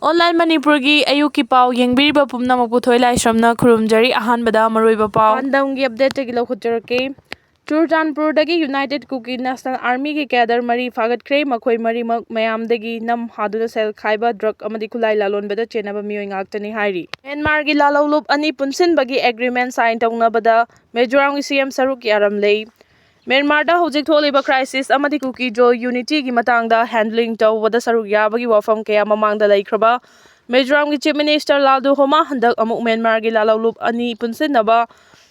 Online manipuri ayuki pau yengbiriba pumnamak puthoi laisramna khurumjari ahanbada maroiba pau pandamgi update tagi lokhujarake Churchandpurdagi United Kuki National Army ki cadre mari fagatkhre makhoi marimak mayamdagi nam haduna sel khaiba drug amadi khulai lalonbada chenaba mioi ngaktani hairi Myanmar gi lalolup ani punsinbagi agreement sign tawnabada Mizoram gi CM Saruk yaram lei Myanmar da hojik tholiba crisis amadi kuki jo unity gi matangda handling tawbada saruk yabagi wafam kaya mamangda laikhraba Mizoram gi Chief Minister Lalhoubasingi handak amuk Myanmar gi lalolup ani punsinaba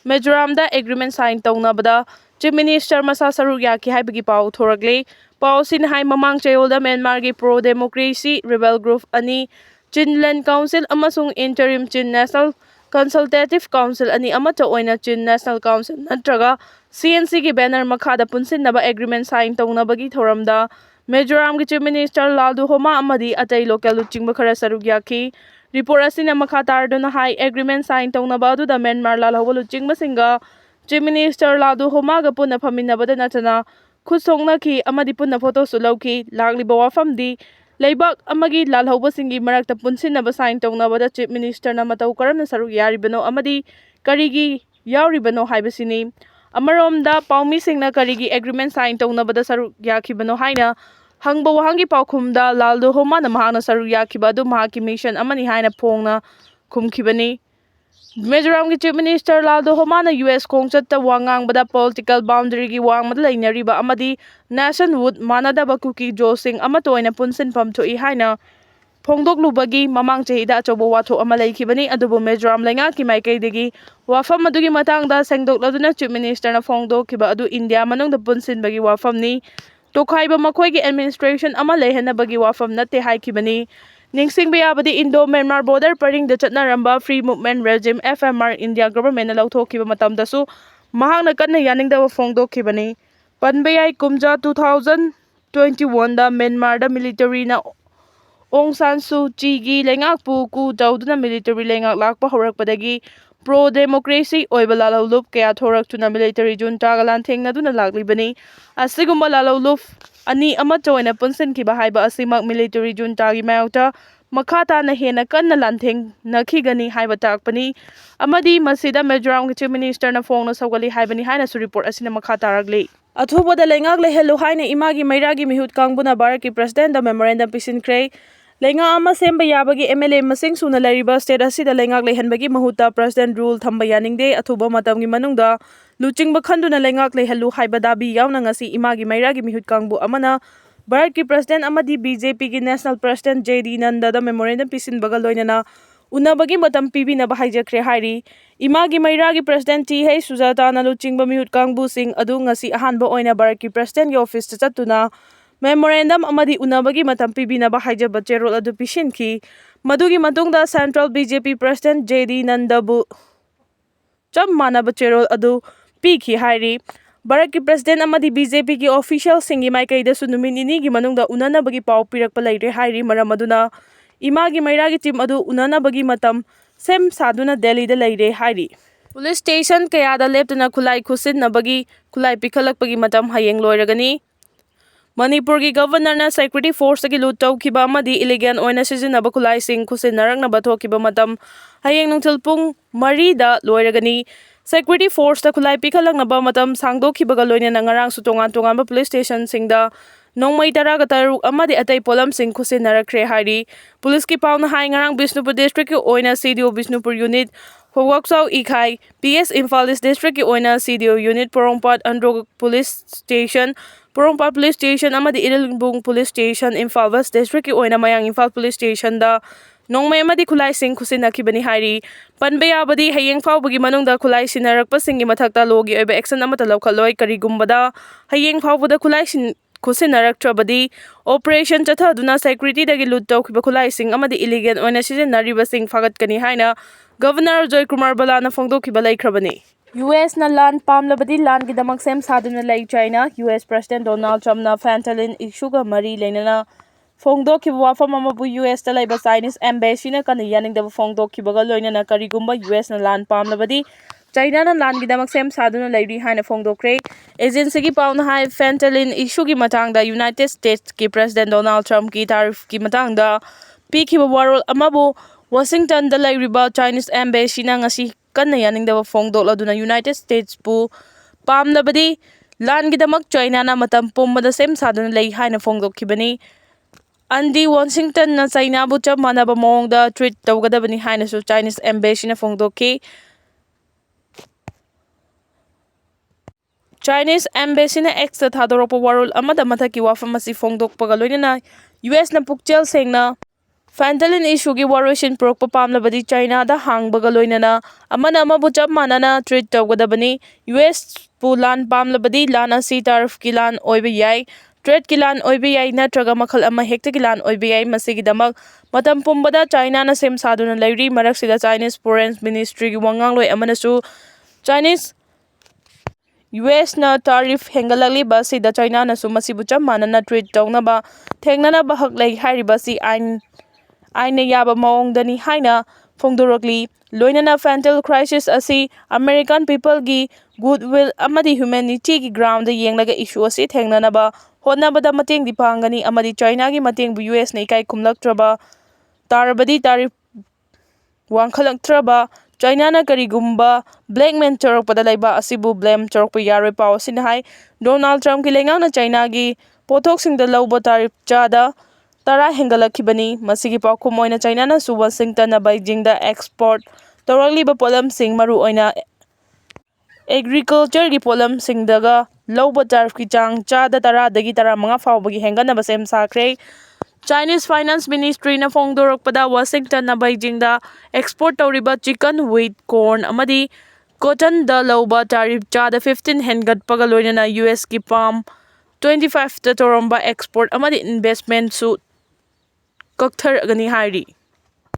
Mizoram da agreement sign tawnabada Chief Minister masa saruk yaki haibagi pau thoragle pau sin hai mamang chayolda Myanmar gi pro democracy rebel group ani Chinland Council amasung interim Chin National Consultative Council ani amata oina Chin National Council natraga CNC ki banner makhada punsinnaba agreement sign tawnabagi thoramda Mizoram gi Chief Minister Lalhoubasingi amadi atai local luchingba khara saruk yaki report asina makha tarduna high agreement sign tawnaba adu da Myanmar lalhouba luchingba singa Chief Minister Lalhoubasingi ga punna phaminabada natana khusongna ki amadi punna photo sulauki lagliba wafamdi Laibak amagi Lalhoubasingi marakta punsinnaba sign tawnabada Chief Minister na matau karamna saruk yaribano amadi karigi yauribano haibasini Amaromda paumi singna karigi agreement sign tawnabada saruk yakhibano haina hangba wahangi paukhumda Lalhoubasingi na mahana saruk yakhiba adu mahaki mission amani haina phongna khumkhibani Mizoram gi Chief Minister Lalhoubasingi na US khongchatta wangangbada political boundary gi wangmada lainariba amadi nationhood manadaba kuki josing amatoina punsinpham thoi haina phongdoklubagi mamang chehida achobo watho ama laikhibani adubu Mizoram laingaki maikaidagi wafam adugi matangda sengdokladuna Chief Minister na phongdokhiba adu India manungda punsinbagi wafamni tokhaiba makhoigi administration ama leihanabagi wafam natte haikibani Ningsingba yabadi Indo-Myanmar border paringda chatnaramba free movement regime FMR India government na lauthokhiba matamdasu mahakna kanna yaningdaba phongdokhibani panba yai kumja 2021 da Myanmar da military na Aung San Suu Kyi gi lengakpu ku tawduna military lengak lakpa horakpadagi pro democracy oiba lalholup kaya thoraktuna military junta ga lanthengna laklibani asigumba lalholup ani amata oina punsinkhiba haiba asimak military junta gi mayokta makhata na hena kanna lanthengnakhigani haiba takpani amadi masida Mizoram gi Chief Minister na phongna sawgali haibani haina su report asina makhata ragli athubada lengak lehelu haina imagi mairagi mihut kangbuna Bharat ki president da memorandum pisinkhre Lenga ama semba yabagi MLA masing suna lariba state asida lengak lehanbagi mahuta president rule thamba yaningde athuba matamgi manungda luchingba khanduna lengak lehalu haiba dabi yauna ngasi imagi mairagi mihut kangbu amana Bharat ki president amadi BJP ki national president JD Nanda da memorandum pisinbaga loinana unabagi matam pibinaba haijakre hairi imagi mairagi president T.H. Sujata na luchingba mihut kangbu sing adu ngasi ahanba oina Bharat ki president ki office chatuna Memorandum amadi unabagi matam pibinaba haijaba cherol adu pisinki madugi matungda Central BJP President JD Nandabu chap manaba cherol adu piki hairi Bharat ki President amadi BJP ki official singi maikaida su numinini gi manungda unanabagi pau pirakpa laire hairi maramaduna imagi mairagi team adu unanabagi matam sem saduna Delhi da laire hairi Police station kayada leptuna khulai khusinnabagi khulai pikhalakpagi matam hayeng loiragani Manipur ki governor na security force ki lut tawkhiba amadi illegal oina sizinaba khulai sing khusinarangna thokhiba matam hayeng nungthil pung 3 da loiragani security force ta khulai pikhalangnaba matam sangdokhibaga loinana ngarang su tongan police station singda nongmai taraga taruk amadi atai polam sing khusinarakre hari police ki pauna hai ngarang Bishnupur district ki oina CDO Bishnupur unit Howaksaw Ikhai PS Imphal East district ki oina CDO unit Porongpat Androg police station Porongpat police station amadi Irilbung police station Imphal West district ki oina Mayang Imphal police station da nongmai amadi khulai sing khusinakibani hari panbe yabadi hayeng phawbagi manungda khulai sinarakpa singi mathakta logi oiba action amata laukhaloi karigumbada hayeng phawbada khulai sin khusinarakthrabadi operation chathaduna security dagi lut tawkhiba khulai sing amadi illegal oina sizinariba sing phagatkani haina Governor Joy Kumar Balana phongdokhiba laikhrabani US na land pamlabadi land ki damak sem saduna lai China US President Donald Trump na fentanyl issue ga mari leinana phongdokhiba wafam amabu US ta laiba Chinese embassy na kan yaningda phongdokhiba ga loinana karigumba US na land pamlabadi China na land ki damak sem saduna lairi haina phongdokre agency ki pauna hai fentanyl issue ki matangda United States ki President Donald Trump ki tariff ki matangda ꯄꯤꯈꯤꯕ ꯋꯥꯔꯣꯜ ꯑꯃꯕꯨ ꯋꯥꯁꯤꯡꯇꯟꯗ ꯂꯩꯔꯤꯕ Chinese ꯑꯦꯝꯕꯦꯁꯤꯅ ꯉꯁꯤ ꯀꯟꯅ ꯌꯥꯅꯤꯡꯗꯕ ꯐꯣꯡꯗꯣꯛꯂꯗꯨꯅ United ꯁ꯭ꯇꯦꯠꯁꯄꯨ ꯄꯥꯝꯅꯕꯗꯤ ꯂꯥꯟꯒꯤꯗꯃꯛ ꯆꯥꯏꯅꯥꯅ ꯃꯇꯝ ꯄꯨꯝꯕꯗ ꯁꯦꯝ ꯁꯥꯗꯨꯅ ꯂꯩ ꯍꯥꯏꯅ ꯐꯣꯡꯗꯣꯛꯈꯤꯕꯅꯤ꯫ ꯑꯟꯗꯤ ꯋꯥꯁꯤꯡꯇꯟꯅ ꯆꯥꯏꯅꯥꯕꯨ ꯆꯞ ꯃꯥꯟꯅꯕ ꯃꯑꯣꯡꯗ ꯇ꯭ꯔꯤꯠ ꯇꯧꯒꯗꯕꯅꯤ ꯍꯥꯏꯅꯁꯨ ꯆꯥꯏꯅꯤꯁ ꯑꯦꯝꯕꯦꯁꯤꯅ ꯐꯣꯡꯗꯣꯛꯈꯤ꯫ ꯆꯥꯏꯅꯤꯁ ꯑꯦꯝꯕꯦꯁꯤꯅ ꯑꯦꯛꯁꯇ ꯊꯥꯗꯣꯔꯛꯄ ꯋꯥꯔꯣꯜ ꯑꯃꯗ ꯃꯊꯛꯀꯤ ꯋꯥꯐꯝ ꯑꯁꯤ ꯐꯣꯡꯗꯣꯛꯄꯒ ꯂꯣꯏꯅꯅ ꯌꯨꯑꯦꯁꯅ ꯄꯨꯛꯆꯦꯜ ꯁꯦꯡꯅ ꯐꯦꯟꯇꯅꯤꯜ ꯏꯁꯨꯒꯤ ꯋꯥꯔꯣꯏꯁꯤꯟ ꯄꯨꯔꯛꯄ ꯄꯥꯝꯂꯕꯗꯤ ꯆꯥꯏꯅꯥꯗ ꯍꯥꯡꯕꯒ ꯂꯣꯏꯅꯅ ꯑꯃꯅ ꯑꯃꯕꯨ ꯆꯞ ꯃꯥꯟꯅꯅ ꯇ꯭ꯔꯤꯠ ꯇꯧꯒꯗꯕꯅꯤ꯫ ꯌꯨꯑꯦꯁꯄꯨ ꯂꯥꯟ ꯄꯥꯝꯂꯕꯗꯤ ꯂꯥꯟ ꯑꯁꯤ ꯇꯥꯔꯤꯐꯀꯤ ꯂꯥꯟ ꯑꯣꯏꯕ ꯌꯥꯏ, ꯇ꯭ꯔꯦꯗꯀꯤ ꯂꯥꯟ ꯑꯣꯏꯕ ꯌꯥꯏ ꯅꯠꯇ꯭ꯔꯒ ꯃꯈꯜ ꯑꯃꯍꯦꯛꯇꯒꯤ ꯂꯥꯟ ꯑꯣꯏꯕ ꯌꯥꯏ꯫ ꯃꯁꯤꯒꯤꯗꯃꯛ ꯃꯇꯝ ꯄꯨꯝꯕꯗ ꯆꯥꯏꯅꯥꯅ ꯁꯦꯝ ꯁꯥꯗꯨꯅ ꯂꯩꯔꯤ꯫ ꯃꯔꯛꯁꯤꯗ ꯆꯥꯏꯅꯤꯁ ꯐꯣꯔꯦꯟ ꯃꯤꯅꯤꯁꯇ꯭ꯔꯤꯒꯤ ꯋꯥꯉꯥꯡꯂꯣꯏ ꯑꯃꯅꯁꯨ ꯌꯨꯑꯦꯁꯅ ꯇꯥꯔꯤꯐ ꯍꯦꯟꯒꯠꯂꯛꯂꯤꯕ ꯑꯁꯤꯗ ꯆꯥꯏꯅꯥꯅꯁꯨ ꯃꯁꯤꯕꯨ ꯆꯞ ꯃꯥꯟꯅꯅ ꯇ꯭ꯔꯤꯠ ꯇꯧꯅꯕ ꯊꯦꯡꯅꯅꯕ ꯍꯛ ꯂꯩ ꯍꯥꯏꯔꯤꯕꯁꯤ ꯑꯥꯏꯟꯅ ꯌꯥꯕ ꯃꯑꯣꯡꯗꯅꯤ ꯍꯥꯏꯅ ꯐꯣꯡꯗꯣꯔꯛꯂꯤ꯫ ꯂꯣꯏꯅꯅ ꯐꯦꯟꯇꯅꯤꯜ ꯀ꯭ꯔꯥꯏꯁꯤꯁ ꯑꯁꯤ ꯑꯃꯦꯔꯤꯀꯥꯟ ꯄꯤꯄꯜꯒꯤ ꯒꯨꯗꯋꯤꯜ ꯑꯃꯗꯤ ꯍ꯭ꯌꯨꯃꯦꯅꯤꯇꯤꯒꯤ ꯒ꯭ꯔꯥꯎꯟꯗ ꯌꯦꯡꯂꯒ ꯏꯁꯨ ꯑꯁꯤ ꯊꯦꯡꯅꯅꯕ ꯍꯣꯠꯅꯕꯗ ꯃꯇꯦꯡꯗꯤ ꯄꯥꯡꯒꯅꯤ ꯑꯃꯗꯤ ꯆꯥꯏꯅꯥꯒꯤ ꯃꯇꯦꯡꯕꯨ ꯌꯨꯑꯦꯁꯅ ꯏꯀꯥꯏ ꯈꯨꯝꯂꯛꯇ꯭ꯔꯕ ꯇꯥꯔꯕꯗꯤ ꯇꯥꯔꯤꯐ ꯋꯥꯡꯈꯠꯂꯛꯇ꯭ꯔꯕ ꯆꯥꯏꯅꯥꯅ ꯀꯔꯤꯒꯨꯝꯕ ꯕ꯭ꯂꯦꯛꯃꯦꯟ ꯇꯧꯔꯛꯄꯗ ꯂꯩꯕꯥꯛ ꯑꯁꯤꯕꯨ ꯕ꯭ꯂꯦꯝ ꯇꯧꯔꯛꯄ ꯌꯥꯔꯣꯏ꯫ ꯄꯥꯎ ꯑꯁꯤꯅ ꯍꯥꯏ ꯗꯣꯅꯥꯜꯗ ꯇ꯭ꯔꯝꯞꯀꯤ ꯂꯩꯉꯥꯛꯅ ꯆꯥꯏꯅꯥꯒꯤ ꯄꯣꯠꯊꯣꯛꯁꯤꯡꯗ ꯂꯧꯕ ꯇꯥꯔꯤꯐ ꯆꯥꯗ 10 ꯍꯦꯟꯒꯠꯂꯛꯈꯤꯕꯅꯤ꯫ ꯃꯁꯤꯒꯤ ꯄꯥꯎꯈꯨꯝ ꯑꯣꯏꯅ ꯆꯥꯏꯅꯥꯅꯁꯨ ꯋꯥꯁꯤꯡꯇꯟꯅ ꯕꯩꯖꯤꯡꯗ ꯑꯦꯛꯁꯄꯣꯔꯠ ꯇꯧꯔꯛꯂꯤꯕ ꯄꯣꯠꯂꯝꯁꯤꯡ ꯃꯔꯨꯑꯣꯏꯅ ꯑꯦꯒ꯭ꯔꯤꯀꯜꯆꯔꯒꯤ ꯄꯣꯠꯂꯝꯁꯤꯡꯗꯒ ꯂꯧꯕ ꯇꯥꯔꯤꯐꯀꯤ ꯆꯥꯡ ꯆꯥꯗ 10ꯗꯒꯤ 15 ꯐꯥꯎꯕꯒꯤ ꯍꯦꯟꯒꯠꯅꯕ ꯁꯦꯝ ꯁꯥꯈ꯭ꯔꯦ꯫ ꯆꯥꯏꯅꯤꯁ ꯐꯥꯏꯅꯥꯟꯁ ꯃꯤꯅꯤꯁꯇ꯭ꯔꯤꯅ ꯐꯣꯡꯗꯣꯔꯛꯄꯗ ꯋꯥꯁꯤꯡꯇꯟꯅ ꯕꯩꯖꯤꯡꯗ ꯑꯦꯛꯁꯄꯣꯔꯠ ꯇꯧꯔꯤꯕ ꯆꯤꯀꯟ, ꯋꯤꯠ, ꯀꯣꯔꯟ ꯑꯃꯗꯤ ꯀꯣꯇꯟꯗ ꯂꯧꯕ ꯇꯥꯔꯤꯐ ꯆꯥꯗ 15 ꯍꯦꯟꯒꯠꯄꯒ ꯂꯣꯏꯅꯅ ꯌꯨꯑꯦꯁꯀꯤ ꯄꯥꯝ 25ꯇ ꯇꯧꯔꯝꯕ ꯑꯦꯛꯁꯄꯣꯔꯠ ꯑꯃꯗꯤ ꯏꯟꯚꯦꯁꯠꯃꯦꯟꯠꯁꯨ ꯀꯛꯊꯔꯒꯅꯤ ꯍꯥꯏꯔꯤ꯫